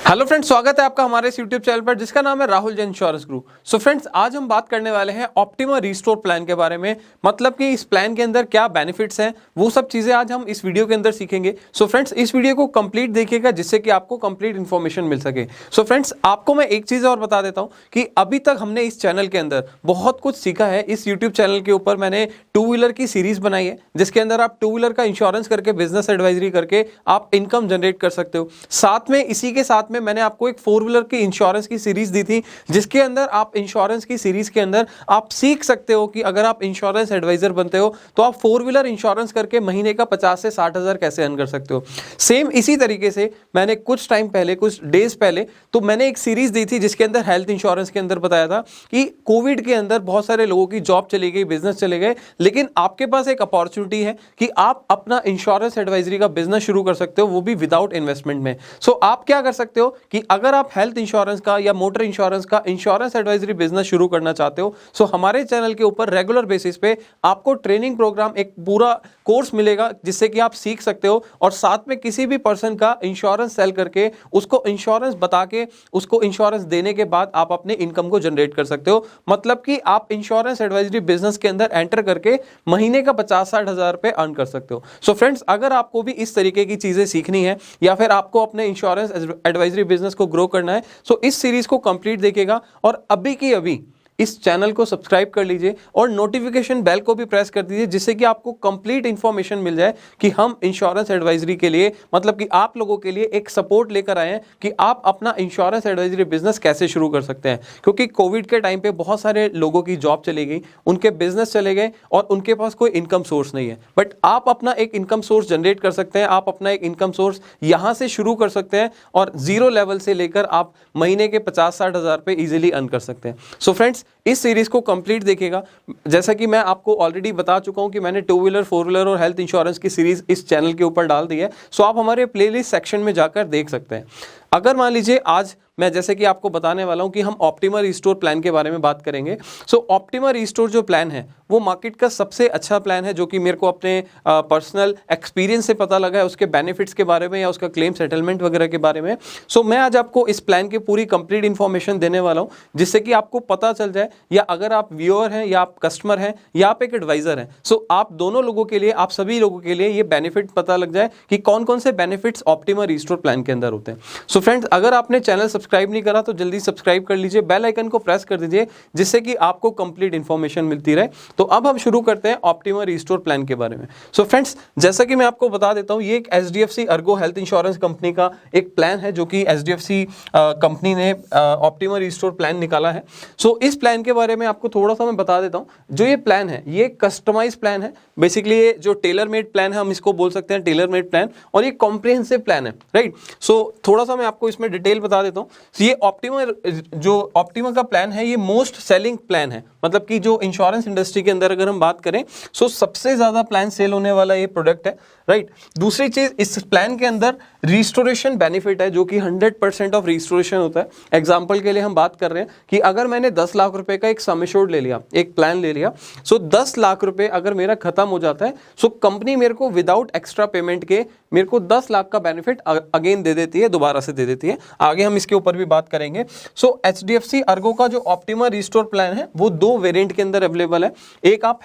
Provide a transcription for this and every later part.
Hello friends, स्वागत है आपका हमारे इस यूट्यूब चैनल पर जिसका नाम है Rahul Jain insurance group. So friends, आज हम बात करने वाले हैं ऑप्टिमा रिस्टोर प्लान के बारे में। मतलब कि इस प्लान के अंदर क्या बेनिफिट्स हैं, वो सब चीजें आज हम इस वीडियो के अंदर सीखेंगे। सो फ्रेंड्स, इस वीडियो को कंप्लीट देखिएगा जिससे कि आपको कंप्लीट इन्फॉर्मेशन मिल सके। सो फ्रेंड्स, आपको मैं एक चीज और बता देता हूँ कि अभी तक हमने इस चैनल के अंदर बहुत कुछ सीखा है। इस यूट्यूब चैनल के ऊपर मैंने टू व्हीलर की सीरीज बनाई है जिसके अंदर आप टू व्हीलर का इंश्योरेंस करके, बिजनेस एडवाइजरी करके आप इनकम जनरेट कर सकते हो। साथ में इसी के साथ में मैंने आपको एक फोर व्हीलर की इंश्योरेंस की सीरीज दी थी जिसके अंदर आप इंश्योरेंस की सीरीज के अंदर आप सीख सकते हो कि अगर आप इंश्योरेंस एडवाइजर बनते हो तो आप फोर व्हीलर इंश्योरेंस करके महीने का 50 से 60 हजार कैसे अर्न कर सकते हो। सेम इसी तरीके से मैंने कुछ टाइम पहले, कुछ डेज पहले, तो मैंने एक सीरीज दी थी जिसके अंदर हेल्थ इंश्योरेंस के अंदर बताया था कि कोविड के अंदर बहुत सारे लोगों की जॉब चली गई, बिजनेस चले गए, लेकिन आपके पास एक अपॉर्चुनिटी है कि आप अपना इंश्योरेंस एडवाइजरी का बिजनेस शुरू कर सकते हो, वो भी विदाउट इन्वेस्टमेंट में। सो आप क्या कर सकते हो कि अगर आप हेल्थ इंश्योरेंस का या मोटर इंश्योरेंस का इंश्योरेंस एडवाइजरी बिजनेस शुरू करना चाहते हो, सो हमारे चैनल के ऊपर रेगुलर बेसिस पे आपको ट्रेनिंग प्रोग्राम, एक पूरा कोर्स मिलेगा जिससे कि आप सीख सकते हो और साथ में किसी भी पर्सन का इंश्योरेंस सेल करके, उसको इंश्योरेंस बता के, उसको इंश्योरेंस देने के बाद आप अपने इनकम को जनरेट कर सकते हो। मतलब कि आप इंश्योरेंस एडवाइजरी बिजनेस के अंदर एंटर करके महीने का 50-60 हजार रुपए अर्न कर सकते हो। सो फ्रेंड्स, अगर आपको भी इस तरीके की चीजें सीखनी है या फिर आपको अपने इंश्योरेंस एडवाइजरी बिजनेस को ग्रो करना है, सो इस सीरीज को कंप्लीट देखिएगा और अभी की अभी इस चैनल को सब्सक्राइब कर लीजिए और नोटिफिकेशन बेल को भी प्रेस कर दीजिए जिससे कि आपको कंप्लीट इंफॉर्मेशन मिल जाए कि हम इंश्योरेंस एडवाइजरी के लिए, मतलब कि आप लोगों के लिए एक सपोर्ट लेकर आए हैं कि आप अपना इंश्योरेंस एडवाइजरी बिजनेस कैसे शुरू कर सकते हैं। क्योंकि कोविड के टाइम पे बहुत सारे लोगों की जॉब चली गई, उनके बिजनेस चले गए और उनके पास कोई इनकम सोर्स नहीं है, बट आप अपना एक इनकम सोर्स जनरेट कर सकते हैं। आप अपना एक इनकम सोर्स यहां से शुरू कर सकते हैं और जीरो लेवल से लेकर आप महीने के 50-60 हजार रुपए इजीली अर्न कर सकते हैं। सो फ्रेंड्स, इस सीरीज को कंप्लीट देखिएगा। जैसा कि मैं आपको ऑलरेडी बता चुका हूं कि मैंने टू व्हीलर, फोर व्हीलर और हेल्थ इंश्योरेंस की सीरीज इस चैनल के ऊपर डाल दी है। सो आप हमारे प्लेलिस्ट सेक्शन में जाकर देख सकते हैं। अगर मान लीजिए आज मैं जैसे कि आपको बताने वाला हूं कि हम ऑप्टिमा रिस्टोर प्लान के बारे में बात करेंगे। सो ऑप्टिमा रिस्टोर जो प्लान है वो मार्केट का सबसे अच्छा प्लान है जो कि मेरे को अपने पर्सनल एक्सपीरियंस से पता लगा है, उसके बेनिफिट्स के बारे में या उसका क्लेम सेटलमेंट वगैरह के बारे में। सो मैं आज आपको इस प्लान की पूरी कंप्लीट इन्फॉर्मेशन देने वाला हूं जिससे कि आपको पता चल जाए, या अगर आप व्यूअर हैं या आप कस्टमर हैं या आप एक एडवाइजर हैं, सो आप दोनों लोगों के लिए, आप सभी लोगों के लिए ये बेनिफिट पता लग जाए कि कौन कौन से बेनिफिट्स ऑप्टिमा रिस्टोर प्लान के अंदर होते हैं। सो फ्रेंड्स, अगर आपने चैनल सब्सक्राइब नहीं करा तो जल्दी सब्सक्राइब कर लीजिए, बेल आइकन को प्रेस कर दीजिए जिससे कि आपको कंप्लीट इंफॉर्मेशन मिलती रहे। तो अब हम शुरू करते हैं ऑप्टिमा रिस्टोर प्लान के बारे में। सो फ्रेंड्स, जैसा कि मैं आपको बता देता हूं, ये एक HDFC Ergo health insurance company का एक प्लान है जो कि एचडीएफसी कंपनी ने ऑप्टिमा रिस्टोर प्लान निकाला है। सो इस प्लान के बारे में आपको थोड़ा सा मैं बता देता हूं। जो ये प्लान है ये कस्टमाइज प्लान है, बेसिकली ये जो टेलर मेड प्लान है, हम इसको बोल सकते हैं टेलर मेड प्लान, और ये कॉम्प्रिहेंसिव प्लान है, राइट। सो थोड़ा सा मैं आपको इसमें डिटेल बता देता हूं। ये ऑप्टिमा का प्लान है, ये मोस्ट सेलिंग प्लान है। मतलब कि जो इंश्योरेंस इंडस्ट्री के अंदर अगर हम बात करें, सो सबसे ज्यादा प्लान सेल होने वाला ये प्रोडक्ट है, राइट। दूसरी चीज, इस प्लान के अंदर रिस्टोरेशन बेनिफिट है जो कि 100% ऑफ रिस्टोरेशन होता है। एग्जांपल के लिए हम बात कर रहे हैं कि अगर मैंने 10 लाख रुपए का एक सम एश्योर्ड ले लिया, एक प्लान ले लिया, सो 10 लाख रुपए अगर मेरा खत्म हो जाता है, सो कंपनी मेरे को विदाउट एक्स्ट्रा पेमेंट के मेरे को 10 लाख का बेनिफिट अगेन दे देती है, दोबारा से दे देती है। आगे हम इसके ऊपर भी बात करेंगे। सो एचडीएफसी अर्गो का जो ऑप्टिमा रिस्टोर प्लान है वो दो वेरिएंट के अंदर अवेलेबल है। एक आप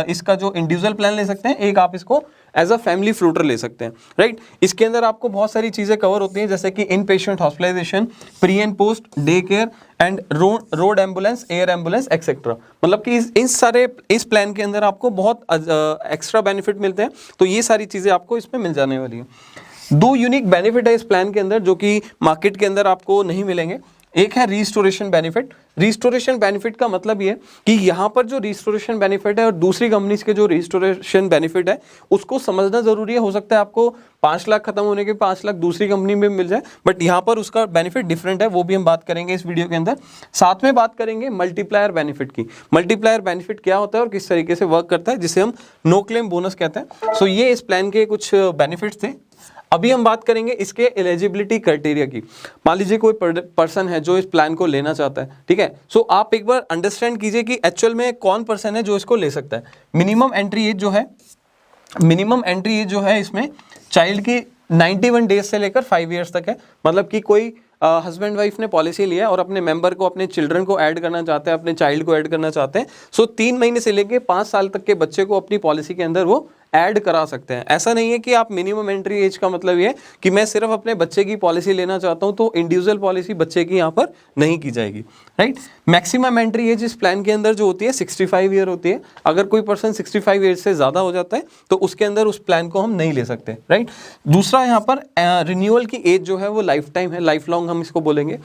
इसका जो इंडिविजुअल प्लान ले सकते हैं, एक आप इसको एज अ फैमिली फ्लूटर ले सकते हैं, राइट। इसके अंदर आपको बहुत सारी चीजें कवर होती हैं जैसे कि inpatient hospitalisation, pre and post, day care and road ambulance, air ambulance etcetera. मतलब कि इस प्लान के अंदर आपको बहुत एक्स्ट्रा बेनिफिट मिलते हैं। तो ये सारी चीजें आपको इसमें मिल जाने वाली है। दो यूनिक बेनिफिट है इस प्लान के अंदर जो कि मार्केट के अंदर आपको नहीं मिलेंगे। एक है रिस्टोरेशन बेनिफिट। रिस्टोरेशन बेनिफिट का मतलब ये कि यहाँ पर जो रिस्टोरेशन बेनिफिट है और दूसरी कंपनीज के जो रिस्टोरेशन बेनिफिट है उसको समझना जरूरी है। हो सकता है आपको 5 लाख खत्म होने के 5 लाख दूसरी कंपनी में मिल जाए, बट यहाँ पर उसका बेनिफिट डिफरेंट है, वो भी हम बात करेंगे इस वीडियो के अंदर। साथ में बात करेंगे मल्टीप्लायर बेनिफिट की। मल्टीप्लायर बेनिफिट क्या होता है और किस तरीके से वर्क करता है, जिसे हम नो क्लेम बोनस कहते हैं। सो ये इस प्लान के कुछ बेनिफिट्स थे। अभी हम बात करेंगे इसके एलिजिबिलिटी क्राइटेरिया की। मान लीजिए कोई पर्सन है जो इस प्लान को लेना चाहता है, ठीक है। सो आप एक बार अंडरस्टैंड कीजिए कि एक्चुअल में कौन पर्सन है जो इसको ले सकता है। मिनिमम एंट्री एज जो है इसमें चाइल्ड की 91 डेज से लेकर 5 ईयर्स तक है। मतलब कि कोई हस्बैंड वाइफ ने पॉलिसी लिया है और अपने मेंबर को, अपने चिल्ड्रन को ऐड करना चाहते हैं, अपने चाइल्ड को ऐड करना चाहते हैं, सो 3 महीने से लेके 5 साल तक के बच्चे को अपनी पॉलिसी के अंदर वो ऐड करा सकते हैं। ऐसा नहीं है कि आप मिनिमम एंट्री एज का मतलब ये कि मैं सिर्फ अपने बच्चे की पॉलिसी लेना चाहता हूं तो इंडिविजुअल पॉलिसी बच्चे की यहां पर नहीं की जाएगी, राइट। मैक्सिमम एंट्री एज इस प्लान के अंदर जो होती है 65 ईयर होती है। अगर कोई पर्सन 65 एज से ज्यादा हो जाता है तो उसके अंदर उस प्लान को हम नहीं ले सकते, राइट। दूसरा यहाँ पर रिन्यूअल की एज जो है वो लाइफ टाइम है, लाइफ लॉन्ग हम इसको बोलेंगे।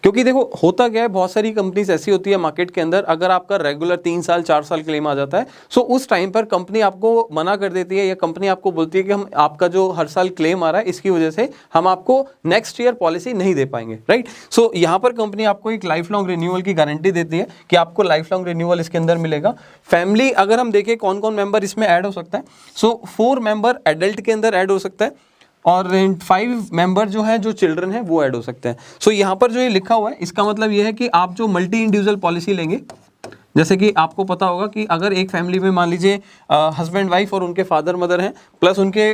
क्योंकि देखो होता क्या है, बहुत सारी कंपनीज ऐसी होती है मार्केट के अंदर, अगर आपका रेगुलर 3 साल 4 साल क्लेम आ जाता है सो उस टाइम पर कंपनी आपको मना कर देती है या कंपनी आपको बोलती है कि हम आपका जो हर साल क्लेम आ रहा है इसकी वजह से हम आपको नेक्स्ट ईयर पॉलिसी नहीं दे पाएंगे, राइट। सो यहाँ पर कंपनी आपको एक लाइफ लॉन्ग रिन्यूअल की गारंटी देती है कि आपको लाइफ लॉन्ग रिन्यूअल इसके अंदर मिलेगा। फैमिली अगर हम देखें कौन कौन मेंबर इसमें ऐड हो सकता है, सो 4 मेंबर एडल्ट के अंदर ऐड हो सकता है और 5 मेंबर जो है जो चिल्ड्रन है वो ऐड हो सकते हैं। सो यहाँ पर जो ये लिखा हुआ है इसका मतलब ये है कि आप जो मल्टी इंडिविजुअल पॉलिसी लेंगे, जैसे कि आपको पता होगा कि अगर एक फैमिली में मान लीजिए हस्बैंड वाइफ और उनके फादर मदर हैं प्लस उनके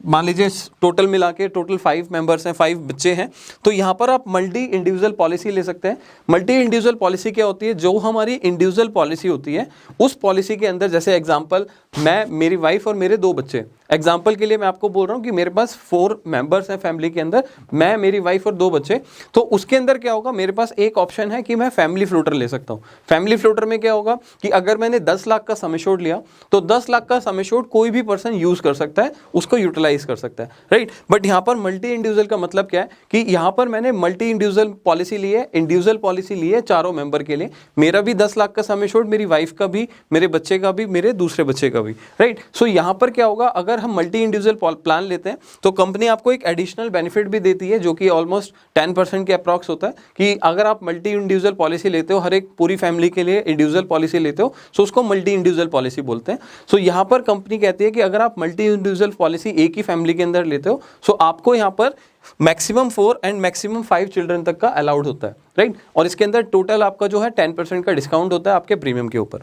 मान लीजिए टोटल मिला के टोटल 5 मेंबर्स हैं, 5 बच्चे हैं, तो यहाँ पर आप मल्टी इंडिविजुअल पॉलिसी ले सकते हैं। मल्टी इंडिविजुअल पॉलिसी क्या होती है, जो हमारी इंडिविजुअल पॉलिसी होती है उस पॉलिसी के अंदर, जैसे एग्जांपल मैं, मेरी वाइफ और मेरे 2 बच्चे, एग्जांपल के लिए मैं आपको बोल रहा हूँ कि मेरे पास 4 मेंबर्स हैं फैमिली के अंदर, मैं, मेरी वाइफ और 2 बच्चे, तो उसके अंदर क्या होगा, मेरे पास एक ऑप्शन है कि मैं फैमिली फ्लोटर ले सकता हूँ। फैमिली फ्लोटर में क्या होगा कि अगर मैंने 10 लाख का सम एश्योर्ड लिया तो 10 लाख का सम एश्योर्ड कोई भी पर्सन यूज कर सकता है, उसको यूटिलाइज कर सकता है, राइट। बट यहाँ पर मल्टी इंडिविजुअल का मतलब क्या है कि यहाँ पर मैंने मल्टी इंडिविजुअल पॉलिसी ली है, इंडिविजुअल पॉलिसी ली है चारों मेंबर के लिए, मेरा भी 10 लाख का सम एश्योर्ड, मेरी वाइफ का भी, मेरे बच्चे का भी, मेरे दूसरे बच्चे का भी, राइट। सो यहाँ पर क्या होगा, अगर हम मल्टी इंडिविजुअल प्लान लेते हैं तो कंपनी आपको एक एडिशनल बेनिफिट भी देती है जो कि ऑलमोस्ट 10% के अप्रॉक्स होता है कि अगर आप मल्टी इंडिविजुअल पॉलिसी लेते हो, हर एक पूरी फैमिली के लिए इंडिविजुअल पॉलिसी लेते हो, सो उसको मल्टी इंडिविजुअल पॉलिसी बोलते हैं। सो यहाँ पर कंपनी कहती है कि अगर आप मल्टी इंडिविजुअल पॉलिसी एक ही फैमिली के अंदर लेते हो सो आपको यहाँ पर मैक्सिमम 4 एंड मैक्सिमम 5 चिल्ड्रन तक का अलाउड होता है, राइट। और इसके अंदर टोटल आपका जो है 10% का डिस्काउंट होता है आपके प्रीमियम के ऊपर।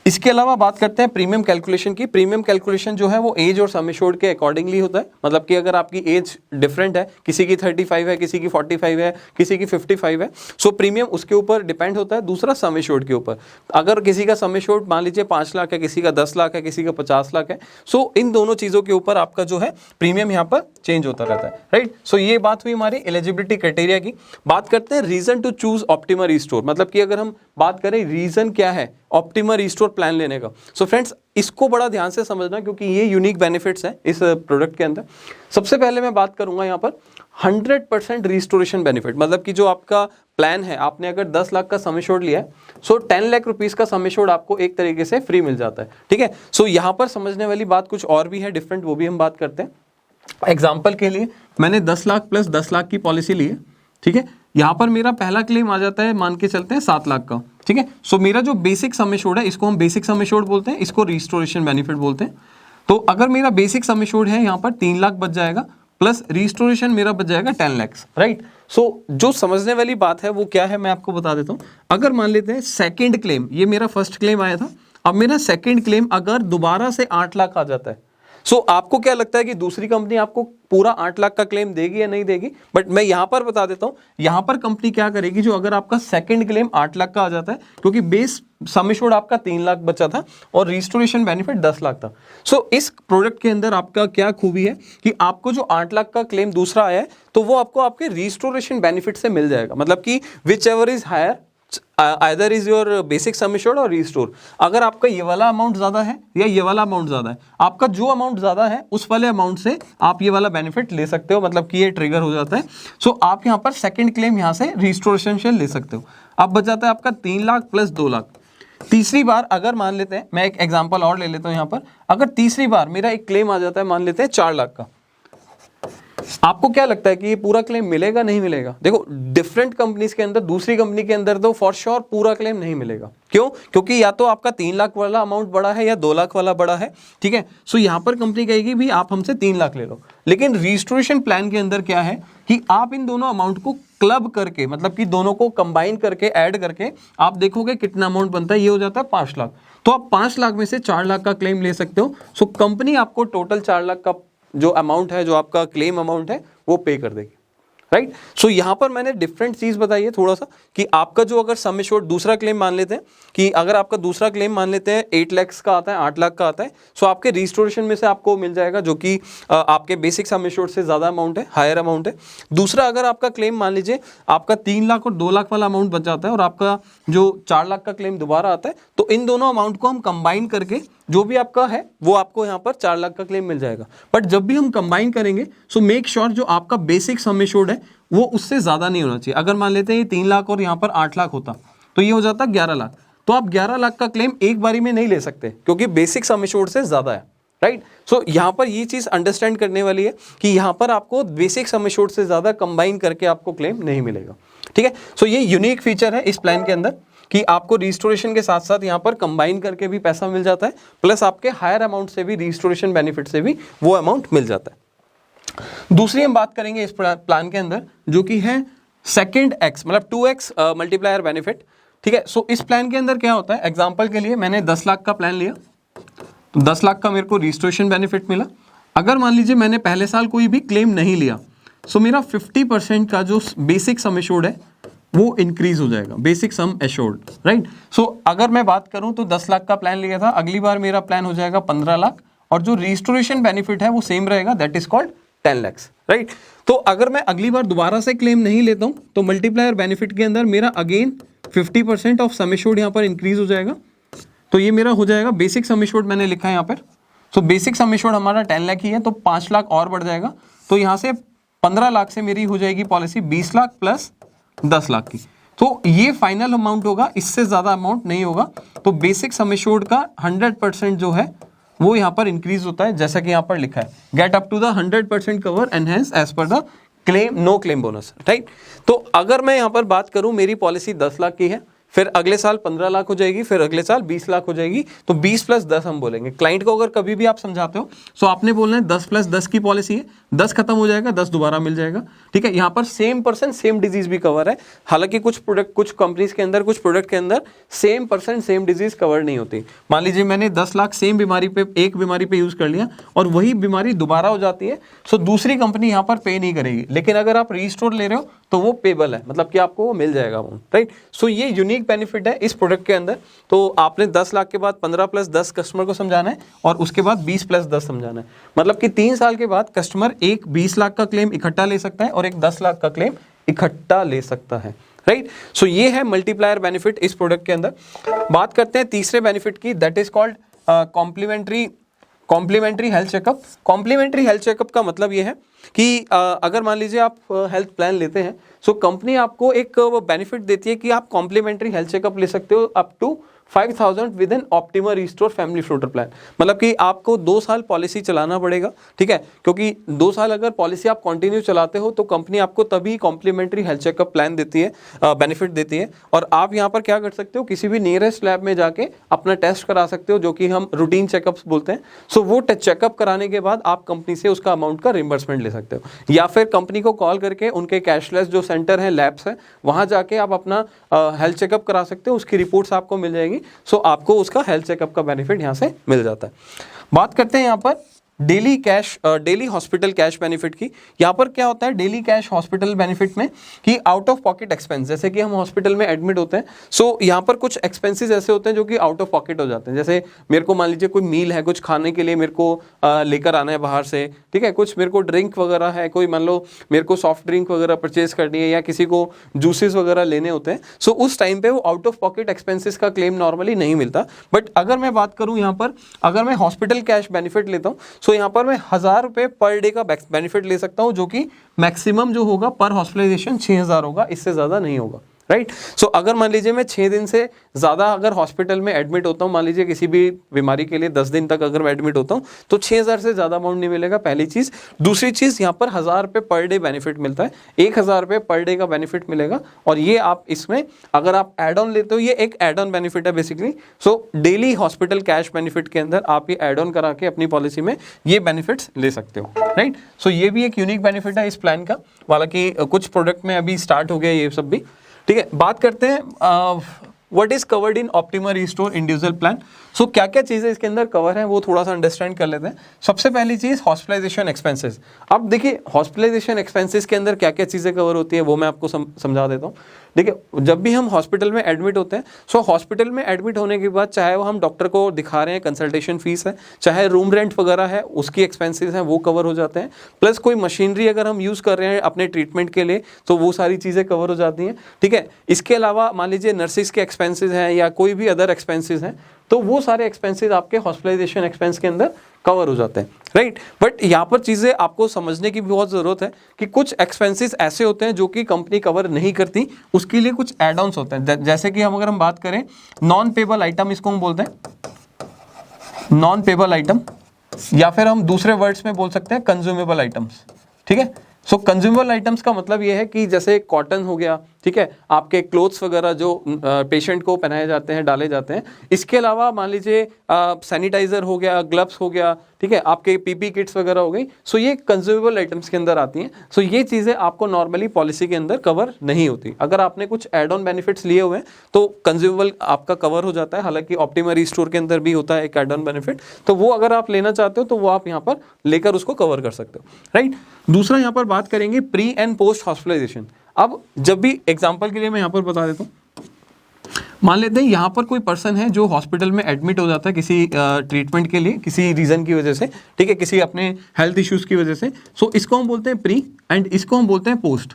इसके अलावा बात करते हैं प्रीमियम कैलकुलेशन की। प्रीमियम कैलकुलेशन जो है वो एज और सम एश्योर्ड के अकॉर्डिंगली होता है, मतलब कि अगर आपकी एज डिफरेंट है, किसी की 35 है, किसी की 45 है, किसी की 55 है, सो प्रीमियम उसके ऊपर डिपेंड होता है। दूसरा सम एश्योर्ड के ऊपर, अगर किसी का सम एश्योर्ड मान लीजिए 5 लाख है, किसी का 10 लाख है, किसी का 50 लाख है, सो इन दोनों चीज़ों के ऊपर आपका जो है प्रीमियम यहाँ पर चेंज होता रहता है, राइट। सो ये बात हुई हमारी एलिजिबिलिटी क्राइटेरिया की। बात करते हैं reason to choose Optima Restore, मतलब कि अगर हम बात करें रीजन क्या है ऑप्टिमा रिस्टोर प्लान लेने का। सो फ्रेंड्स इसको बड़ा ध्यान से समझना क्योंकि ये यूनिक बेनिफिट्स हैं इस प्रोडक्ट के अंदर। सबसे पहले मैं बात करूंगा यहाँ पर 100% रिस्टोरेशन बेनिफिट, मतलब कि जो आपका प्लान है, आपने अगर 10 लाख का सम एश्योर्ड लिया है सो 10 लाख रुपीस का सम एश्योर्ड आपको एक तरीके से फ्री मिल जाता है, ठीक है। सो यहाँ पर समझने वाली बात कुछ और भी है डिफरेंट, वो भी हम बात करते हैं। एग्जाम्पल के लिए मैंने 10 लाख प्लस 10 लाख की पॉलिसी ली है, ठीक है। यहाँ पर मेरा पहला क्लेम आ जाता है, मान के चलते हैं 7 लाख का, ठीक है। सो मेरा जो बेसिक सम एश्योर्ड है इसको हम बेसिक सम एश्योर्ड बोलते हैं, इसको रिस्टोरेशन बेनिफिट बोलते हैं। तो अगर मेरा बेसिक सम एश्योर्ड है यहाँ पर 3 लाख बच जाएगा प्लस रिस्टोरेशन मेरा बच जाएगा 10 लाख, राइट। सो जो समझने वाली बात है वो क्या है मैं आपको बता देता हूँ। अगर मान लेते हैं सेकेंड क्लेम, ये मेरा फर्स्ट क्लेम आया था, अब मेरा सेकेंड क्लेम अगर दोबारा से 8 लाख आ जाता है, सो आपको क्या लगता है कि दूसरी कंपनी आपको पूरा 8 लाख का क्लेम देगी या नहीं देगी? बट मैं यहां पर बता देता हूं, यहां पर कंपनी क्या करेगी, जो अगर आपका सेकंड क्लेम 8 लाख का आ जाता है, क्योंकि बेस सम एश्योर्ड आपका 3 लाख बचा था और रिस्टोरेशन बेनिफिट 10 लाख था। सो इस प्रोडक्ट के अंदर आपका क्या खूबी है कि आपको जो 8 लाख का क्लेम दूसरा आया है तो वो आपको आपके रिस्टोरेशन बेनिफिट से मिल जाएगा, मतलब कि whichever is higher either is your basic sum assured और रिस्टोर। अगर आपका ये वाला अमाउंट ज्यादा है या ये वाला अमाउंट ज्यादा है, आपका जो अमाउंट ज्यादा है उस वाले अमाउंट से आप ये वाला बेनिफिट ले सकते हो, मतलब कि ये ट्रिगर हो जाता है। सो आप यहाँ पर सेकंड क्लेम यहाँ से रिस्टोरेशन से ले सकते हो। अब बच जाता है आपका 3 लाख प्लस 2 लाख। तीसरी बार अगर मान लेते हैं, मैं एक एग्जांपल और ले लेता हूं यहाँ पर, अगर तीसरी बार मेरा एक क्लेम आ जाता है, मान लेते हैं 4 लाख का, आपको क्या लगता है कि ये पूरा क्लेम मिलेगा नहीं मिलेगा? देखो डिफरेंट कंपनीज के अंदर, दूसरी कंपनी के अंदर तो फॉर श्योर पूरा क्लेम नहीं मिलेगा। क्यों? क्योंकि या तो आपका 3 लाख वाला अमाउंट बड़ा है या 2 लाख वाला बड़ा है, ठीक है। सो यहां पर कंपनी कहेगी भी आप हमसे 3 लाख ले लो, लेकिन रिस्टोरेशन प्लान के अंदर क्या है कि आप इन दोनों अमाउंट को क्लब करके, मतलब कि दोनों को कंबाइन करके ऐड करके आप देखोगे कितना अमाउंट बनता है, ये हो जाता है 5 लाख। तो आप 5 लाख में से 4 लाख का क्लेम ले सकते हो। सो कंपनी आपको टोटल 4 लाख का जो अमाउंट है, जो आपका क्लेम अमाउंट है, वो पे कर देगी, राइट। सो यहाँ पर मैंने डिफरेंट चीज बताई है थोड़ा सा कि आपका जो अगर सम एश्योर्ड दूसरा क्लेम मान लेते हैं कि अगर आपका दूसरा क्लेम मान लेते हैं 8 लाख का आता है, 8 लाख का आता है, सो आपके रिस्टोरेशन में से आपको मिल जाएगा जो कि आपके बेसिक सम एश्योर्ड से ज्यादा अमाउंट है, हायर अमाउंट है। दूसरा अगर आपका क्लेम मान लीजिए आपका 3 लाख और 2 लाख वाला अमाउंट बच जाता है और आपका जो 4 लाख का क्लेम दोबारा आता है, तो इन दोनों अमाउंट को हम कंबाइन करके जो भी आपका है वो आपको यहाँ पर 4 लाख का क्लेम मिल जाएगा। बट जब भी हम कंबाइन करेंगे सो मेक श्योर जो आपका बेसिक सम एश्योर्ड है वो उससे ज्यादा नहीं होना चाहिए। अगर मान लेते हैं ये 3 लाख और यहाँ पर 8 लाख होता तो ये हो जाता 11 लाख, तो आप 11 लाख का क्लेम एक बारी में नहीं ले सकते क्योंकि बेसिक सम एश्योर्ड से ज्यादा है, राइट। सो यहाँ पर ये चीज अंडरस्टैंड करने वाली है कि यहाँ पर आपको बेसिक सम एश्योर्ड से ज्यादा कंबाइन करके आपको क्लेम नहीं मिलेगा, ठीक है। सो ये यूनिक फीचर है इस प्लान के अंदर कि आपको रिस्टोरेशन के साथ साथ यहाँ पर कंबाइन करके भी पैसा मिल जाता है, प्लस आपके हायर अमाउंट से भी रिस्टोरेशन बेनिफिट से भी वो अमाउंट मिल जाता है। दूसरी हम बात करेंगे इस प्लान के अंदर जो कि है सेकंड एक्स मतलब 2x मल्टीप्लायर बेनिफिट, ठीक है। सो इस प्लान के अंदर क्या होता है, एग्जांपल के लिए मैंने 10 लाख का प्लान लिया तो 10 लाख का मेरे को रिस्टोरेशन बेनिफिट मिला। अगर मान लीजिए मैंने पहले साल कोई भी क्लेम नहीं लिया सो मेरा 50% का जो बेसिक सम एश्योर्ड है वो इंक्रीज हो जाएगा, बेसिक सम एश्योर्ड, राइट। सो अगर मैं बात करूं तो 10 लाख का प्लान लिया था, अगली बार मेरा प्लान हो जाएगा 15 लाख और जो रिस्टोरेशन बेनिफिट है वो सेम रहेगा, that is called 10 lakh, right. तो अगर मैं अगली बार दोबारा से क्लेम नहीं लेता हूं तो मल्टीप्लायर बेनिफिट के अंदर मेरा अगेन 50% ऑफ सम एश्योर्ड यहाँ पर इंक्रीज हो जाएगा, तो ये मेरा हो जाएगा बेसिक सम एश्योर्ड मैंने लिखा है यहाँ पर। सो बेसिक सम एश्योर्ड हमारा 10 लाख ही है तो 5 लाख और बढ़ जाएगा, तो यहाँ से 15 लाख से मेरी हो जाएगी पॉलिसी 20 लाख प्लस 10 लाख की, तो ये फाइनल अमाउंट होगा, इससे ज्यादा अमाउंट नहीं होगा। तो बेसिक सम एश्योर्ड का 100% जो है वो यहाँ पर इंक्रीज होता है, जैसा कि यहाँ पर लिखा है get up to the 100% cover enhance as per the claim no claim bonus, right. तो अगर मैं यहाँ पर बात करूं मेरी पॉलिसी 10 लाख की है, फिर अगले साल 15 लाख हो जाएगी, फिर अगले साल 20 लाख हो जाएगी, तो 20 प्लस 10 हम बोलेंगे। क्लाइंट को अगर कभी भी आप समझाते हो सो आपने बोलना है 10 प्लस 10 की पॉलिसी है, 10 खत्म हो जाएगा 10 दोबारा मिल जाएगा, ठीक है। यहाँ पर सेम पर्सन सेम डिजीज भी कवर है, हालांकि कुछ प्रोडक्ट कुछ कंपनीज के अंदर कुछ प्रोडक्ट के अंदर same person same disease cover नहीं होती। मान लीजिए मैंने 10 लाख सेम बीमारी पे एक बीमारी पे यूज कर लिया और वही बीमारी दोबारा हो जाती है, सो दूसरी कंपनी यहाँ पर पे नहीं करेगी, लेकिन अगर आप रीस्टोर ले रहे हो तो वो पेबल है, मतलब कि आपको वो मिल जाएगा अमाउंट, राइट। सो ये यूनिक बेनिफिट है इस प्रोडक्ट के अंदर। तो आपने 10 लाख के बाद 15 प्लस 10 कस्टमर को समझाना है और उसके बाद 20 प्लस 10 समझाना है, मतलब कि 3 साल के बाद कस्टमर एक 20 लाख का क्लेम इकट्ठा ले सकता है और एक 10 लाख का क्लेम इकट्ठा ले सकता है, राइट। सो ये है मल्टीप्लायर बेनिफिट इस प्रोडक्ट के अंदर। बात करते हैं तीसरे बेनिफिट की, that is called complimentary health checkup. Complimentary health checkup का मतलब ये है कि अगर मान लीजिए आप हेल्थ प्लान लेते हैं सो कंपनी आपको एक बेनिफिट देती है कि आप कॉम्प्लीमेंट्री हेल्थ चेकअप ले सकते हो up to 5000 with an Optima Restore family floater plan. मतलब कि आपको 2 साल पॉलिसी चलाना पड़ेगा, ठीक है, क्योंकि 2 साल अगर पॉलिसी आप कंटिन्यू चलाते हो तो कंपनी आपको तभी कॉम्प्लीमेंट्री हेल्थ चेकअप प्लान देती है, बेनिफिट देती है। और आप यहाँ पर क्या कर सकते हो, किसी भी नियरेस्ट लैब में जाके अपना टेस्ट करा सकते हो, जो कि हम रूटीन चेकअप्स बोलते हैं। सो वो चेकअप कराने के बाद आप कंपनी से उसका अमाउंट का रिम्बर्समेंट ले सकते हो, या फिर कंपनी को कॉल करके उनके कैशलेस जो सेंटर है, लैब्स है, वहाँ जाके आप अपना हेल्थ चेकअप करा सकते हो, उसकी रिपोर्ट्स आपको मिल जाएगी। सो आपको उसका हेल्थ चेकअप का बेनिफिट यहां से मिल जाता है। बात करते हैं यहां पर डेली हॉस्पिटल कैश बेनिफिट की। यहाँ पर क्या होता है डेली कैश हॉस्पिटल बेनिफिट में कि आउट ऑफ पॉकेट एक्सपेंस, जैसे कि हम हॉस्पिटल में एडमिट होते हैं, सो यहाँ पर कुछ एक्सपेंसेस ऐसे होते हैं जो कि आउट ऑफ पॉकेट हो जाते हैं। जैसे मेरे को मान लीजिए कोई मील है, कुछ खाने के लिए मेरे को लेकर आना है बाहर से, ठीक है, कुछ मेरे को ड्रिंक वगैरह है, कोई मान लो मेरे को सॉफ्ट ड्रिंक वगैरह परचेज करनी है या किसी को जूसेस वगैरह लेने होते हैं, सो उस टाइम पे वो आउट ऑफ पॉकेट एक्सपेंसेस का क्लेम नॉर्मली नहीं मिलता। बट अगर मैं बात करूँ यहाँ पर, अगर मैं हॉस्पिटल कैश बेनिफिट लेता हूँ सो यहाँ पर मैं 1000 रुपये पर डे का बेनिफिट ले सकता हूं, जो कि मैक्सिमम जो होगा पर हॉस्पिटलाइजेशन 6000 होगा, इससे ज्यादा नहीं होगा, राइट। सो अगर मान लीजिए मैं 6 दिन से ज्यादा अगर हॉस्पिटल में एडमिट होता हूं, मान लीजिए किसी भी बीमारी के लिए 10 दिन तक अगर मैं एडमिट होता हूं, तो 6000 से ज्यादा अमाउंट नहीं मिलेगा, पहली चीज। दूसरी चीज, यहाँ पर 1000 रुपये पर डे बेनिफिट मिलता है, 1000 रुपये पर डे का बेनिफिट मिलेगा। और ये आप इसमें अगर आप एड ऑन लेते हो, ये एक एड ऑन बेनिफिट है basically. So daily hospital cash benefit के अंदर आप ये एड ऑन करा के अपनी पॉलिसी में ये बेनिफिट्स ले सकते हो, राइट। सो ये भी एक यूनिक बेनिफिट है इस प्लान का, हालांकि कुछ प्रोडक्ट में अभी स्टार्ट हो गया ये सब भी, ठीक है। बात करते हैं what is covered in Optima Restore individual plan. So क्या क्या चीज़ें इसके अंदर कवर हैं वो थोड़ा सा अंडरस्टैंड कर लेते हैं। सबसे पहली चीज़ हॉस्पिटलाइजेशन एक्सपेंसेस। अब देखिए हॉस्पिटलाइजेशन एक्सपेंसेस के अंदर क्या क्या चीज़ें कवर होती है वो मैं आपको समझा देता हूँ। देखिए जब भी हम हॉस्पिटल में एडमिट होते हैं, सो हॉस्पिटल में एडमिट होने के बाद चाहे वो हम डॉक्टर को दिखा रहे हैं, कंसल्टेशन फीस है, चाहे रूम रेंट वगैरह है, उसकी एक्सपेंसेस हैं वो कवर हो जाते हैं। प्लस कोई मशीनरी अगर हम यूज़ कर रहे हैं अपने ट्रीटमेंट के लिए तो वो सारी चीज़ें कवर हो जाती हैं, ठीक है। इसके अलावा मान लीजिए नर्सिस के एक्सपेंसेस हैं या कोई भी अदर एक्सपेंसेस हैं, तो वो सारे एक्सपेंसेस आपके हॉस्पिटलाइजेशन एक्सपेंस के अंदर कवर हो जाते हैं, राइट। बट यहाँ पर चीज़ें आपको समझने की भी बहुत ज़रूरत है कि कुछ एक्सपेंसेस ऐसे होते हैं जो कि कंपनी कवर नहीं करती, उसके लिए कुछ एड ऑन्स होते हैं। जैसे कि अगर हम बात करें नॉन पेबल आइटम, इसको हम बोलते हैं नॉन पेबल आइटम, या फिर हम दूसरे वर्ड्स में बोल सकते हैं कंज्यूमेबल आइटम्स, ठीक है। सो कंज्यूमेबल आइटम्स का मतलब ये है कि जैसे कॉटन हो गया, ठीक है, आपके क्लोथ्स वगैरह जो पेशेंट को पहनाए जाते हैं, डाले जाते हैं। इसके अलावा मान लीजिए सैनिटाइजर हो गया, ग्लव्स हो गया, ठीक है, आपके पीपी किट्स वगैरह हो गई। सो ये कंज्यूमेबल आइटम्स के अंदर आती हैं। सो ये चीज़ें आपको नॉर्मली पॉलिसी के अंदर कवर नहीं होती। अगर आपने कुछ एड ऑन बेनिफिट्स लिए हुए हैं तो कंज्यूमेबल आपका कवर हो जाता है। हालांकि ऑप्टिमा रीस्टोर के अंदर भी होता है एक एड ऑन बेनिफिट, तो वो अगर आप लेना चाहते हो तो वो आप यहाँ पर लेकर उसको कवर कर सकते हो, राइट। दूसरा यहाँ पर बात करेंगे प्री एंड पोस्ट हॉस्पिटलाइजेशन। अब जब भी एग्जांपल के लिए मैं यहाँ पर बता देता हूँ, मान लेते हैं यहाँ पर कोई पर्सन है जो हॉस्पिटल में एडमिट हो जाता है किसी ट्रीटमेंट के लिए, किसी रीज़न की वजह से, ठीक है, किसी अपने हेल्थ इश्यूज़ की वजह से। सो इसको हम बोलते हैं प्री एंड इसको हम बोलते हैं पोस्ट,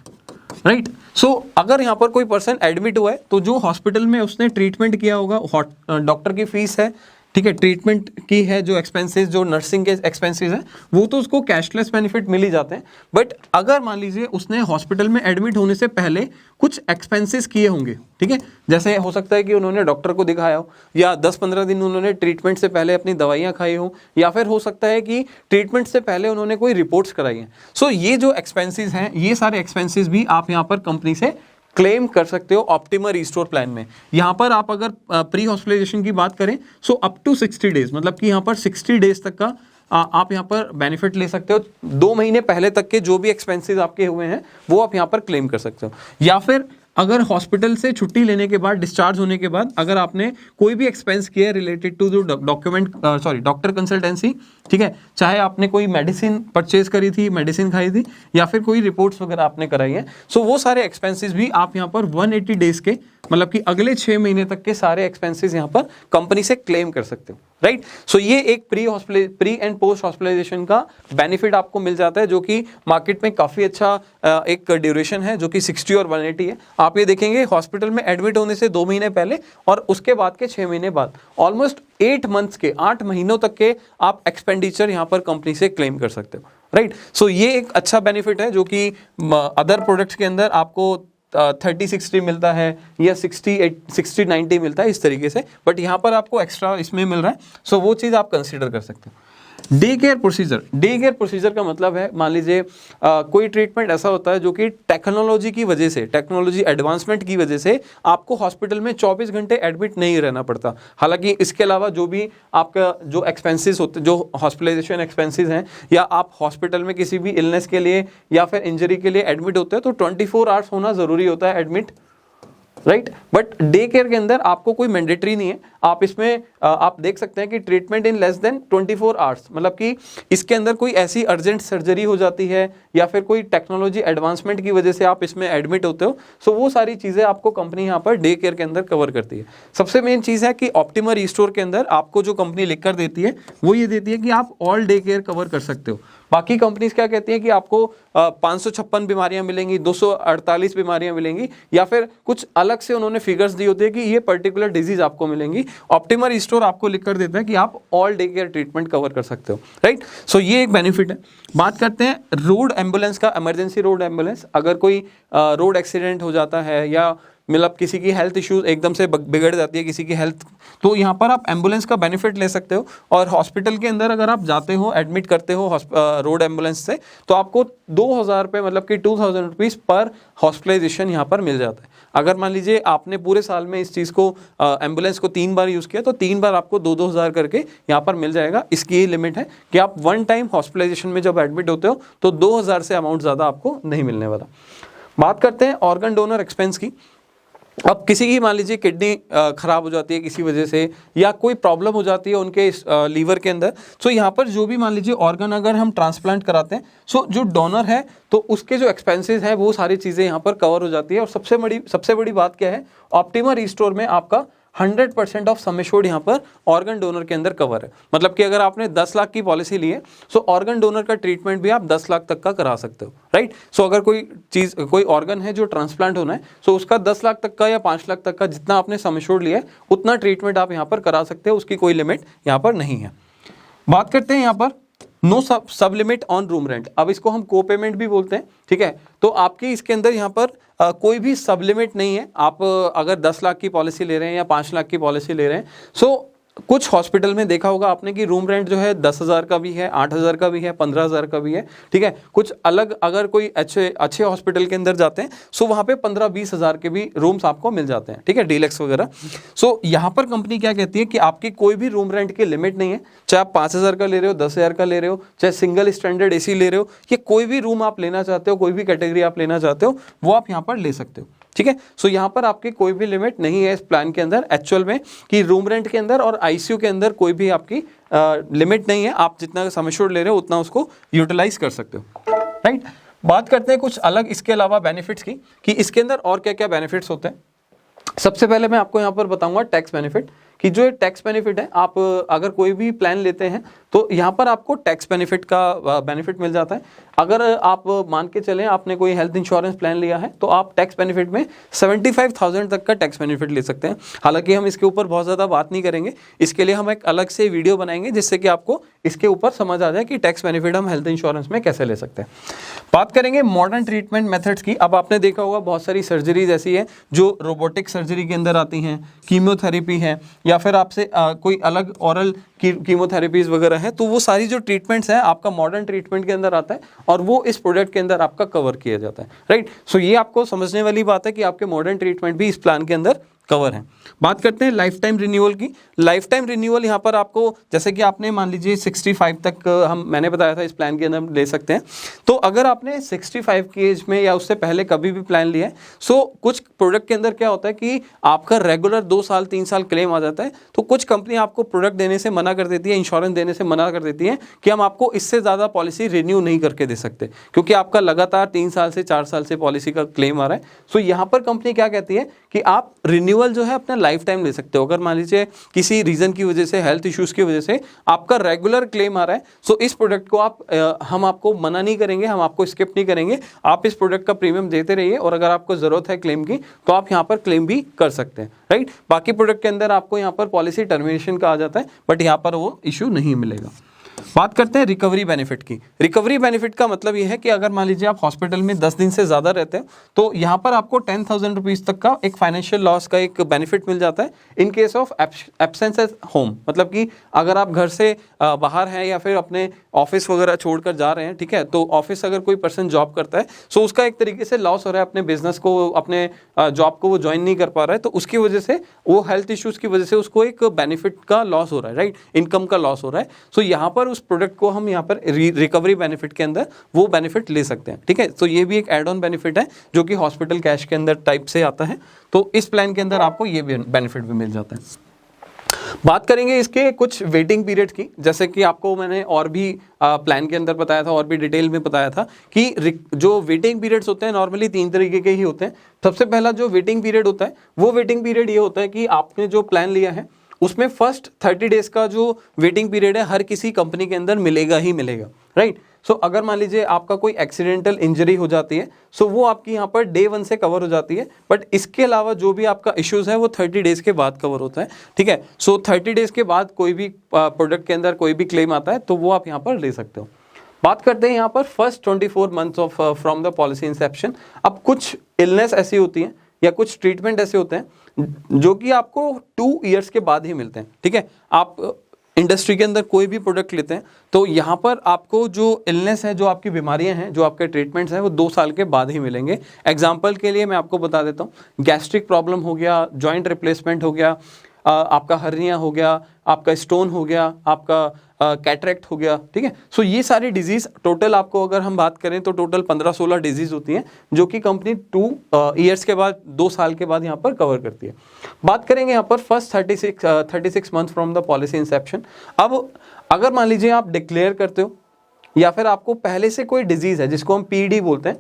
राइट। सो अगर यहाँ पर कोई पर्सन एडमिट हुआ है तो जो हॉस्पिटल में उसने ट्रीटमेंट किया होगा, डॉक्टर की फीस है, ठीक है, ट्रीटमेंट की है, जो एक्सपेंसेस, जो नर्सिंग के एक्सपेंसेस हैं, वो तो उसको कैशलेस बेनिफिट मिल ही जाते हैं। बट अगर मान लीजिए उसने हॉस्पिटल में एडमिट होने से पहले कुछ एक्सपेंसेस किए होंगे, ठीक है, जैसे हो सकता है कि उन्होंने डॉक्टर को दिखाया हो, या 10-15 दिन उन्होंने ट्रीटमेंट से पहले अपनी दवाइयाँ खाई हो, या फिर हो सकता है कि ट्रीटमेंट से पहले उन्होंने कोई रिपोर्ट्स कराई हैं। सो ये जो एक्सपेंसेस हैं, ये सारे एक्सपेंसेस भी आप यहाँ पर कंपनी से क्लेम कर सकते हो ऑप्टिमा रीस्टोर प्लान में। यहाँ पर आप अगर प्री हॉस्पिटलाइजेशन की बात करें सो अप टू 60 डेज, मतलब कि यहाँ पर 60 डेज तक का आप यहाँ पर बेनिफिट ले सकते हो। 2 महीने पहले तक के जो भी एक्सपेंसेस आपके हुए हैं वो आप यहाँ पर क्लेम कर सकते हो। या फिर अगर हॉस्पिटल से छुट्टी लेने के बाद, डिस्चार्ज होने के बाद, अगर आपने कोई भी एक्सपेंस किया है रिलेटेड टू जो डॉक्टर कंसल्टेंसी, ठीक है, चाहे आपने कोई मेडिसिन परचेज करी थी, मेडिसिन खाई थी, या फिर कोई रिपोर्ट्स वगैरह आपने कराई है, सो वो सारे एक्सपेंसेस भी आप यहाँ पर 180 डेज के, मतलब कि अगले 6 महीने तक के सारे एक्सपेंसेस यहाँ पर कंपनी से क्लेम कर सकते हो, राइट। सो ये एक प्री एंड पोस्ट हॉस्पिटलाइजेशन का बेनिफिट आपको मिल जाता है, जो कि मार्केट में काफ़ी अच्छा एक ड्यूरेशन है, जो कि 60 और 180 है। आप ये देखेंगे हॉस्पिटल में एडमिट होने से 2 महीने पहले और उसके बाद के 6 महीने बाद, ऑलमोस्ट 8 मंथ्स के, 8 महीनों तक के आप एक्सपेंडिचर यहाँ पर कंपनी से क्लेम कर सकते हो, राइट। सो ये एक अच्छा बेनिफिट है जो कि अदर प्रोडक्ट्स के अंदर आपको 30-60 मिलता है या 60-90 मिलता है, इस तरीके से। बट यहाँ पर आपको एक्स्ट्रा इसमें मिल रहा है, सो वो चीज़ आप कंसीडर कर सकते हो। डे केयर प्रोसीजर का मतलब है, मान लीजिए कोई ट्रीटमेंट ऐसा होता है जो कि टेक्नोलॉजी की वजह से, टेक्नोलॉजी एडवांसमेंट की वजह से आपको हॉस्पिटल में 24 घंटे एडमिट नहीं रहना पड़ता। हालांकि इसके अलावा जो भी आपका जो एक्सपेंसेस होते, जो हॉस्पिटलाइजेशन एक्सपेंसेस हैं, या आप हॉस्पिटल में किसी भी इलनेस के लिए या फिर इंजरी के लिए एडमिट होते हैं तो 24 आवर्स होना ज़रूरी होता है admit, right. But day care के अंदर आपको कोई मैंडेटरी नहीं है। आप इसमें आप देख सकते हैं कि treatment in less than 24 hours, मतलब कि इसके अंदर कोई ऐसी अर्जेंट सर्जरी हो जाती है या फिर कोई टेक्नोलॉजी एडवांसमेंट की वजह से आप इसमें एडमिट होते हो, सो वो सारी चीज़ें आपको कंपनी यहाँ पर डे केयर के अंदर कवर करती है। सबसे मेन चीज़ है कि ऑप्टिमा रीस्टोर के अंदर आपको जो कंपनी लिख कर देती है वो ये देती है कि आप ऑल डे केयर कवर कर सकते हो। बाकी कंपनीज क्या कहती हैं कि आपको 556 बीमारियां मिलेंगी, 248 बीमारियां मिलेंगी, या फिर कुछ अलग से उन्होंने फिगर्स दी होती है कि ये पर्टिकुलर डिजीज आपको मिलेंगी। ऑप्टिमा रीस्टोर आपको लिख कर देता है कि आप all day care treatment cover कर सकते हो, राइट। सो ये एक बेनिफिट है। बात करते हैं रोड एम्बुलेंस का, इमरजेंसी रोड एम्बुलेंस। अगर कोई रोड एक्सीडेंट हो जाता है या मतलब किसी की हेल्थ इश्यूज एकदम से बिगड़ जाती है किसी की हेल्थ, तो यहाँ पर आप एम्बुलेंस का बेनिफिट ले सकते हो। और हॉस्पिटल के अंदर अगर आप जाते हो, एडमिट करते हो रोड एम्बुलेंस से, तो आपको 2000 रुपये, मतलब कि 2000 रुपीज़ पर हॉस्पिटलाइजेशन यहाँ पर मिल जाता है। अगर मान लीजिए आपने पूरे साल में इस चीज़ को, एम्बुलेंस को 3 बार यूज़ किया, तो 3 बार आपको 2-2 हज़ार करके यहाँ पर मिल जाएगा। इसकी ये लिमिट है कि आप 1 टाइम हॉस्पिटलाइजेशन में जब एडमिट होते हो तो 2000 से अमाउंट ज़्यादा आपको नहीं मिलने वाला। बात करते हैं ऑर्गन डोनर एक्सपेंस की। अब किसी की मान लीजिए किडनी खराब हो जाती है किसी वजह से, या कोई प्रॉब्लम हो जाती है उनके लीवर के अंदर, सो यहाँ पर जो भी मान लीजिए ऑर्गन अगर हम ट्रांसप्लांट कराते हैं, सो जो डोनर है तो उसके जो एक्सपेंसेस हैं वो सारी चीज़ें यहाँ पर कवर हो जाती है। और सबसे बड़ी बात क्या है, ऑप्टिमा रिस्टोर में आपका 100% ऑफ सम एश्योर्ड यहाँ पर ऑर्गन डोनर के अंदर कवर है। मतलब कि अगर आपने 10 लाख की पॉलिसी ली है, सो ऑर्गन डोनर का ट्रीटमेंट भी आप 10 लाख तक का करा सकते हो, राइट। सो अगर कोई ऑर्गन है जो ट्रांसप्लांट होना है, सो उसका 10 लाख तक का या 5 लाख तक का जितना आपने सम एश्योर्ड लिया है उतना ट्रीटमेंट आप यहाँ पर करा सकते हो, उसकी कोई लिमिट यहाँ पर नहीं है। बात करते हैं यहाँ पर नो सब लिमिट ऑन रूम रेंट। अब इसको हम को पेमेंट भी बोलते हैं, ठीक है। तो आपकी इसके अंदर यहाँ पर कोई भी सब लिमिट नहीं है। आप अगर 10 लाख की पॉलिसी ले रहे हैं या 5 लाख की पॉलिसी ले रहे हैं, सो कुछ हॉस्पिटल में देखा होगा आपने कि रूम रेंट जो है 10,000 का भी है, 8,000 का भी है, 15,000 का भी है, ठीक है। कुछ अलग अगर कोई अच्छे हॉस्पिटल के अंदर जाते हैं, सो वहाँ पे 15-20 हज़ार के भी रूम्स आपको मिल जाते हैं, ठीक है, डीलक्स वगैरह। सो यहाँ पर कंपनी क्या कहती है कि आपकी कोई भी रूम रेंट की लिमिट नहीं है, चाहे आप 5,000 का ले रहे हो, 10,000 का ले रहे हो, चाहे सिंगल स्टैंडर्ड AC ले रहे हो, या कोई भी रूम आप लेना चाहते हो, कोई भी कैटेगरी आप लेना चाहते हो, वो आप यहाँ पर ले सकते हो, ठीक है। सो यहाँ पर आपकी कोई भी लिमिट नहीं है इस प्लान के अंदर एक्चुअल में, कि रूम रेंट के अंदर और ICU के अंदर कोई भी आपकी लिमिट नहीं है। आप जितना सम एश्योर्ड ले रहे हो उतना उसको यूटिलाइज कर सकते हो, राइट। बात करते हैं कुछ अलग इसके अलावा बेनिफिट्स की, कि इसके अंदर और क्या क्या बेनिफिट्स होते हैं। सबसे पहले मैं आपको यहाँ पर बताऊंगा टैक्स बेनिफिट, कि जो टैक्स बेनिफिट है, आप अगर कोई भी प्लान लेते हैं तो यहाँ पर आपको टैक्स बेनिफिट का बेनिफिट मिल जाता है। अगर आप मान के चलें आपने कोई हेल्थ इंश्योरेंस प्लान लिया है, तो आप टैक्स बेनिफिट में 75,000 तक का टैक्स बेनिफिट ले सकते हैं। हालांकि हम इसके ऊपर बहुत ज़्यादा बात नहीं करेंगे, इसके लिए हम एक अलग से वीडियो बनाएंगे जिससे कि आपको इसके ऊपर समझ आ जाए कि टैक्स बेनिफिट हम हेल्थ इंश्योरेंस में कैसे ले सकते हैं। बात करेंगे मॉडर्न ट्रीटमेंट मेथड्स की। अब आपने देखा होगा बहुत सारी सर्जरीज ऐसी है जो रोबोटिक सर्जरी के अंदर आती हैं, कीमोथेरेपी है, या फिर आपसे कोई अलग ऑरल कीमोथेरेपीज वगैरह है, तो वो सारी जो ट्रीटमेंट्स हैं आपका मॉडर्न ट्रीटमेंट के अंदर आता है और वो इस प्रोडक्ट के अंदर आपका कवर किया जाता है, राइट। सो ये आपको समझने वाली बात है कि आपके मॉडर्न ट्रीटमेंट भी इस प्लान के अंदर कवर है। बात करते हैं लाइफ टाइम रिन्यूअल की। लाइफ टाइम रिन्यूअल यहाँ पर आपको, जैसे कि आपने मान लीजिए 65 तक मैंने बताया था इस प्लान के अंदर ले सकते हैं। तो अगर आपने 65 की एज में या उससे पहले कभी भी प्लान लिया है, सो कुछ प्रोडक्ट के अंदर क्या होता है कि आपका रेगुलर 2 साल 3 साल क्लेम आ जाता है, तो कुछ कंपनी आपको प्रोडक्ट देने से मना कर देती है, इंश्योरेंस देने से मना कर देती है कि हम आपको इससे ज़्यादा पॉलिसी रिन्यू नहीं करके दे सकते, क्योंकि आपका लगातार 3 साल से 4 साल से पॉलिसी का क्लेम आ रहा है। सो यहाँ पर कंपनी क्या कहती है कि आप रिन्यूअल जो है अपना लाइफ टाइम ले सकते हो। अगर मान लीजिए किसी रीजन की वजह से, हेल्थ इश्यूज की वजह से आपका रेगुलर क्लेम आ रहा है, सो इस प्रोडक्ट को हम आपको मना नहीं करेंगे, हम आपको स्किप नहीं करेंगे, आप इस प्रोडक्ट का प्रीमियम देते रहिए, और अगर आपको जरूरत है क्लेम की तो आप यहाँ पर क्लेम भी कर सकते हैं, राइट। बाकी प्रोडक्ट के अंदर आपको यहाँ पर पॉलिसी टर्मिनेशन का आ जाता है, बट यहाँ पर वो इश्यू नहीं मिलेगा। बात करते हैं रिकवरी बेनिफिट की। रिकवरी बेनिफिट का मतलब ये है कि अगर मान लीजिए आप हॉस्पिटल में 10 दिन से ज़्यादा रहते हैं, तो यहाँ पर आपको 10,000 रुपीज़ तक का एक फाइनेंशियल लॉस का एक बेनिफिट मिल जाता है in case of absence at home. मतलब कि अगर आप घर से बाहर हैं या फिर अपने ऑफिस वगैरह छोड़कर जा रहे हैं, ठीक है, तो ऑफिस अगर कोई पर्सन जॉब करता है, सो उसका एक तरीके से लॉस हो रहा है, अपने बिजनेस को, अपने जॉब को वो ज्वाइन नहीं कर पा रहा है, तो उसकी वजह से, वो हेल्थ इश्यूज़ की वजह से उसको एक बेनिफिट का लॉस हो रहा है, राइट, इनकम का लॉस हो रहा है। सो यहाँ पर उस प्रोडक्ट को हम यहाँ पर रिकवरी बेनिफिट के अंदर वो बेनिफिट ले सकते हैं, ठीक है। तो ये भी एक एड ऑन बेनिफिट है जो कि हॉस्पिटल कैश के अंदर टाइप से आता है, तो इस प्लान के अंदर आपको ये बेनिफिट भी मिल जाता है। बात करेंगे इसके कुछ वेटिंग पीरियड की, जैसे कि आपको मैंने और भी प्लान के अंदर बताया था, और भी डिटेल में बताया था कि जो वेटिंग पीरियड्स होते हैं नॉर्मली 3 तरीके के ही होते हैं। सबसे पहला जो वेटिंग पीरियड होता है, वो वेटिंग पीरियड ये होता है कि आपने जो प्लान लिया है उसमें फर्स्ट 30 डेज का जो वेटिंग पीरियड है हर किसी कंपनी के अंदर मिलेगा ही मिलेगा, राइट। सो अगर मान लीजिए आपका कोई एक्सीडेंटल इंजरी हो जाती है, सो वो आपकी यहाँ पर डे 1 से कवर हो जाती है, बट इसके अलावा जो भी आपका इश्यूज है वो 30 डेज के बाद कवर होता है, ठीक है। सो 30 डेज के बाद कोई भी प्रोडक्ट के अंदर कोई भी क्लेम आता है तो वो आप यहाँ पर ले सकते हो। बात करते हैं यहाँ पर first 24 months of from the policy Inception. अब कुछ इलनेस ऐसी होती हैं या कुछ ट्रीटमेंट ऐसे होते हैं जो कि आपको 2 ईयर्स के बाद ही मिलते हैं, ठीक है। आप इंडस्ट्री के अंदर कोई भी प्रोडक्ट लेते हैं तो यहाँ पर आपको जो इलनेस है, जो आपकी बीमारियां हैं, जो आपके ट्रीटमेंट्स हैं, वो 2 साल के बाद ही मिलेंगे। एग्जाम्पल के लिए मैं आपको बता देता हूँ, गैस्ट्रिक प्रॉब्लम हो गया, जॉइंट रिप्लेसमेंट हो गया, आपका हर्निया हो गया, आपका स्टोन हो गया, आपका कैटरेक्ट हो गया, ठीक है। सो ये सारी डिजीज टोटल आपको अगर हम बात करें तो टोटल 15-16 डिजीज होती हैं जो कि कंपनी 2 ईयर्स के बाद, 2 साल के बाद यहाँ पर कवर करती है। बात करेंगे यहाँ पर first 36 month from the policy Inception. अब अगर मान लीजिए आप डिक्लेयर करते हो या फिर आपको पहले से कोई डिजीज है जिसको हम पीईडी बोलते हैं,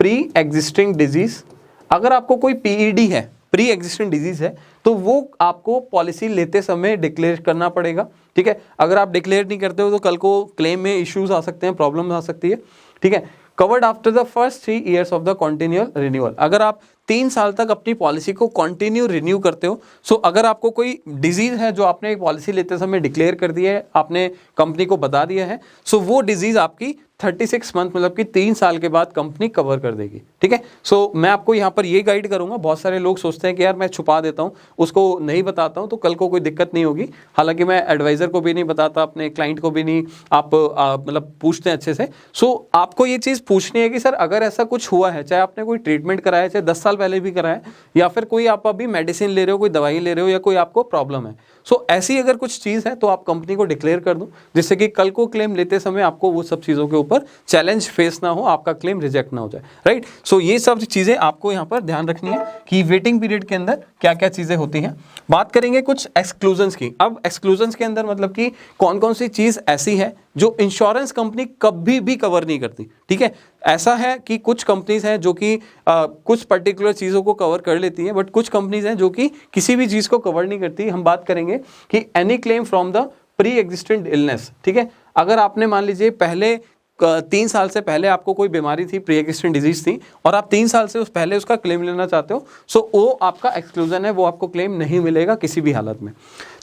प्री एग्जिस्टिंग डिजीज, अगर आपको कोई पीईडी है, प्री एग्जिस्टिंग डिजीज है, तो वो आपको पॉलिसी लेते समय डिक्लेयर करना पड़ेगा, ठीक है। अगर आप डिक्लेयर नहीं करते हो तो कल को क्लेम में इश्यूज आ सकते हैं, प्रॉब्लम आ सकती है, ठीक है। Covered after the first 3 years of the continual renewal, अगर आप 3 साल तक अपनी पॉलिसी को कंटिन्यू रिन्यू करते हो, सो अगर आपको कोई डिजीज है जो आपने पॉलिसी लेते समय डिक्लेयर कर दिया है, आपने कंपनी को बता दिया है, सो वो डिजीज आपकी 36 मंथ मतलब कि 3 साल के बाद कंपनी कवर कर देगी, ठीक है। सो मैं आपको यहाँ पर ये गाइड करूंगा। बहुत सारे लोग सोचते हैं कि यार मैं छुपा देता हूँ, उसको नहीं बताता हूँ तो कल को कोई दिक्कत नहीं होगी। हालांकि मैं एडवाइजर को भी नहीं बताता, अपने क्लाइंट को भी नहीं, आप मतलब पूछते हैं अच्छे से। सो आपको ये चीज़ पूछनी है कि सर अगर ऐसा कुछ हुआ है, चाहे आपने कोई ट्रीटमेंट कराया, चाहे 10 साल पहले भी कराया, या फिर कोई आप अभी मेडिसिन ले रहे हो, कोई दवाई ले रहे हो, या कोई आपको प्रॉब्लम है, सो ऐसी अगर कुछ चीज़ है तो आप कंपनी को डिक्लेयर कर दो, जिससे कि कल को क्लेम लेते समय आपको वो सब चीज़ों के ऊपर चैलेंज फेस ना हो, आपका क्लेम रिजेक्ट ना हो जाए, राइट। सो ये सब चीज़ें आपको यहाँ पर ध्यान रखनी है कि वेटिंग पीरियड के अंदर क्या क्या चीज़ें होती हैं। बात करेंगे कुछ एक्सक्लूजन्स की। अब एक्सक्लूजन्स के अंदर मतलब कि कौन कौन सी चीज़ ऐसी है जो इंश्योरेंस कंपनी कभी भी कवर नहीं करती, ठीक है। ऐसा है कि कुछ कंपनीज हैं जो कि कुछ पर्टिकुलर चीज़ों को कवर कर लेती हैं, बट कुछ कंपनीज हैं जो कि किसी भी चीज़ को कवर नहीं करती। हम बात करेंगे कि any claim from the pre existent illness, ठीक है। अगर आपने मान लीजिए पहले 3 साल से पहले आपको कोई बीमारी थी, प्री एग्जिस्टेंट डिजीज थी, और आप 3 साल से उस पहले उसका क्लेम लेना चाहते हो, सो वो आपका एक्सक्लूजन है, वो आपको क्लेम नहीं मिलेगा किसी भी हालत में।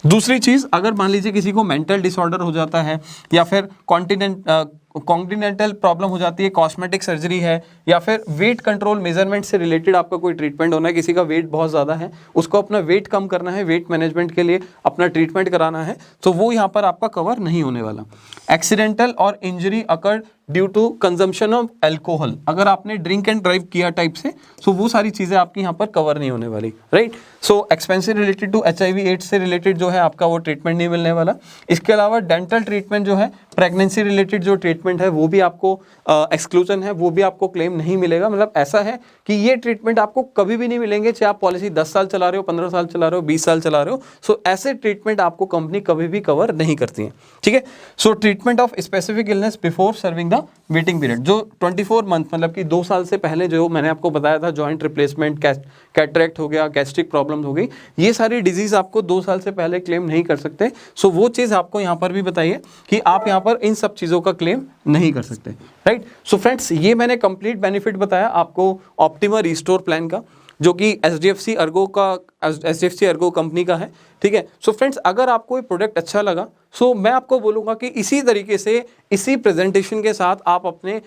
दूसरी चीज़, अगर मान लीजिए किसी को मेंटल डिसऑर्डर हो जाता है, या फिर कॉन्टिनेंटल प्रॉब्लम हो जाती है, कॉस्मेटिक सर्जरी है, या फिर वेट कंट्रोल मेजरमेंट से रिलेटेड आपका कोई ट्रीटमेंट होना है, किसी का वेट बहुत ज़्यादा है, उसको अपना वेट कम करना है, वेट मैनेजमेंट के लिए अपना ट्रीटमेंट कराना है, तो वो यहाँ पर आपका कवर नहीं होने वाला। एक्सीडेंटल और injury occurred due to consumption of alcohol, अगर आपने ड्रिंक एंड ड्राइव किया टाइप से, सो वो सारी चीज़ें आपकी यहाँ पर कवर नहीं होने वाली, right. So expensive related to HIV AIDS से रिलेटेड जो है आपका वो ट्रीटमेंट नहीं मिलने वाला। इसके अलावा डेंटल ट्रीटमेंट जो है, प्रेगनेंसी रिलेटेड जो ट्रीटमेंट है वो भी आपको एक्सक्लूजन है, वो भी आपको क्लेम नहीं मिलेगा। मतलब ऐसा है कि ये ट्रीटमेंट आपको कभी भी नहीं मिलेंगे, चाहे आप पॉलिसी 10 साल चला रहे हो, 15 साल चला रहे हो, 20 साल चला रहे हो, सो ऐसे ट्रीटमेंट आपको कंपनी कभी भी कवर नहीं करती है, ठीक है। सो treatment of specific illness before serving the waiting period, जो 24 मंथ मतलब कि 2 साल से पहले जो मैंने आपको बताया था, जॉइंट रिप्लेसमेंट, कैटरेक्ट हो गया, गैस्ट्रिक प्रॉब्लम हो गई, ये सारी डिजीज आपको 2 साल से पहले क्लेम नहीं कर सकते। सो वो चीज़ आपको यहाँ पर भी बताइए कि आप यहाँ पर इन सब चीज़ों का क्लेम नहीं कर सकते, राइट। सो फ्रेंड्स, ये मैंने कंप्लीट बेनिफिट बताया आपको ऑप्टिमा रिस्टोर प्लान का, जो कि HDFC अर्गो कंपनी का है, ठीक है। सो फ्रेंड्स, अगर आपको ये प्रोडक्ट अच्छा लगा, सो मैं आपको बोलूँगा कि इसी तरीके से, इसी प्रेजेंटेशन के साथ आप अपने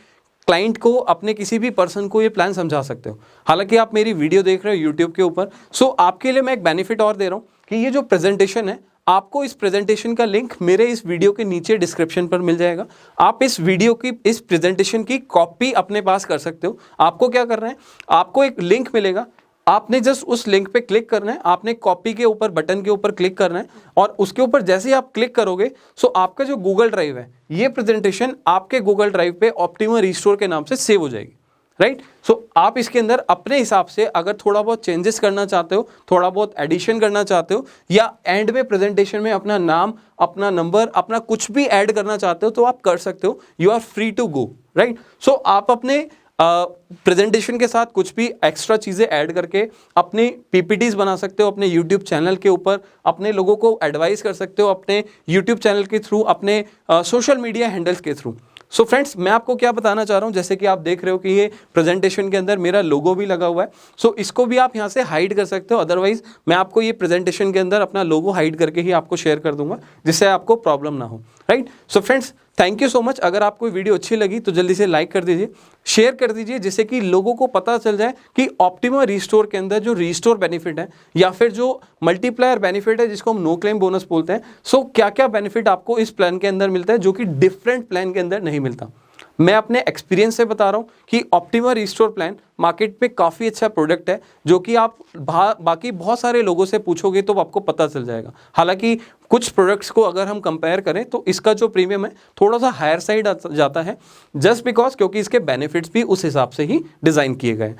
क्लाइंट को, अपने किसी भी पर्सन को ये प्लान समझा सकते हो। हालांकि आप मेरी वीडियो देख रहे हो यूट्यूब के ऊपर, सो आपके लिए मैं एक बेनिफिट और दे रहा हूँ कि ये जो प्रेजेंटेशन है, आपको इस प्रेजेंटेशन का लिंक मेरे इस वीडियो के नीचे डिस्क्रिप्शन पर मिल जाएगा। आप इस वीडियो की, इस प्रेजेंटेशन की कॉपी अपने पास कर सकते हो। आपको क्या करना है, आपको एक लिंक मिलेगा, आपने जस्ट उस लिंक पे क्लिक करना है, आपने कॉपी के ऊपर, बटन के ऊपर क्लिक करना है, और उसके ऊपर जैसे ही आप क्लिक करोगे, सो आपका जो गूगल ड्राइव है, ये प्रेजेंटेशन आपके गूगल ड्राइव पे ऑप्टिमा रिस्टोर के नाम से सेव हो जाएगी, राइट। सो आप इसके अंदर अपने हिसाब से अगर थोड़ा बहुत चेंजेस करना चाहते हो, थोड़ा बहुत एडिशन करना चाहते हो, या एंड में प्रेजेंटेशन में अपना नाम, अपना नंबर, अपना कुछ भी ऐड करना चाहते हो, तो आप कर सकते हो। You are free to go, right. So आप अपने प्रेजेंटेशन के साथ कुछ भी एक्स्ट्रा चीज़ें ऐड करके अपनी PPTs बना सकते हो, अपने YouTube चैनल के ऊपर अपने लोगों को एडवाइस कर सकते हो, अपने YouTube चैनल के थ्रू, अपने सोशल मीडिया हैंडल्स के थ्रू। सो फ्रेंड्स, मैं आपको क्या बताना चाह रहा हूँ, जैसे कि आप देख रहे हो कि ये प्रेजेंटेशन के अंदर मेरा लोगो भी लगा हुआ है, सो इसको भी आप यहाँ से हाइड कर सकते हो। अदरवाइज मैं आपको ये प्रेजेंटेशन के अंदर अपना लोगो हाइड करके ही आपको शेयर कर दूंगा, जिससे आपको प्रॉब्लम ना हो, right. So friends, thank you so much. अगर आपको वीडियो अच्छी लगी तो जल्दी से लाइक कर दीजिए, शेयर कर दीजिए, जिससे कि लोगों को पता चल जाए कि ऑप्टिमा रिस्टोर के अंदर जो रिस्टोर बेनिफिट है, या फिर जो मल्टीप्लायर बेनिफिट है, जिसको हम नो क्लेम बोनस बोलते हैं, सो क्या क्या बेनिफिट आपको इस प्लान के अंदर मिलता है, जो कि डिफरेंट प्लान के अंदर नहीं मिलता। मैं अपने एक्सपीरियंस से बता रहा हूँ कि ऑप्टिमा रिस्टोर प्लान मार्केट में काफ़ी अच्छा प्रोडक्ट है, जो कि आप बाकी बहुत सारे लोगों से पूछोगे तो आपको पता चल जाएगा। हालांकि कुछ प्रोडक्ट्स को अगर हम कंपेयर करें तो इसका जो प्रीमियम है थोड़ा सा हायर साइड जाता है, जस्ट बिकॉज क्योंकि इसके बेनिफिट्स भी उस हिसाब से ही डिज़ाइन किए गए हैं।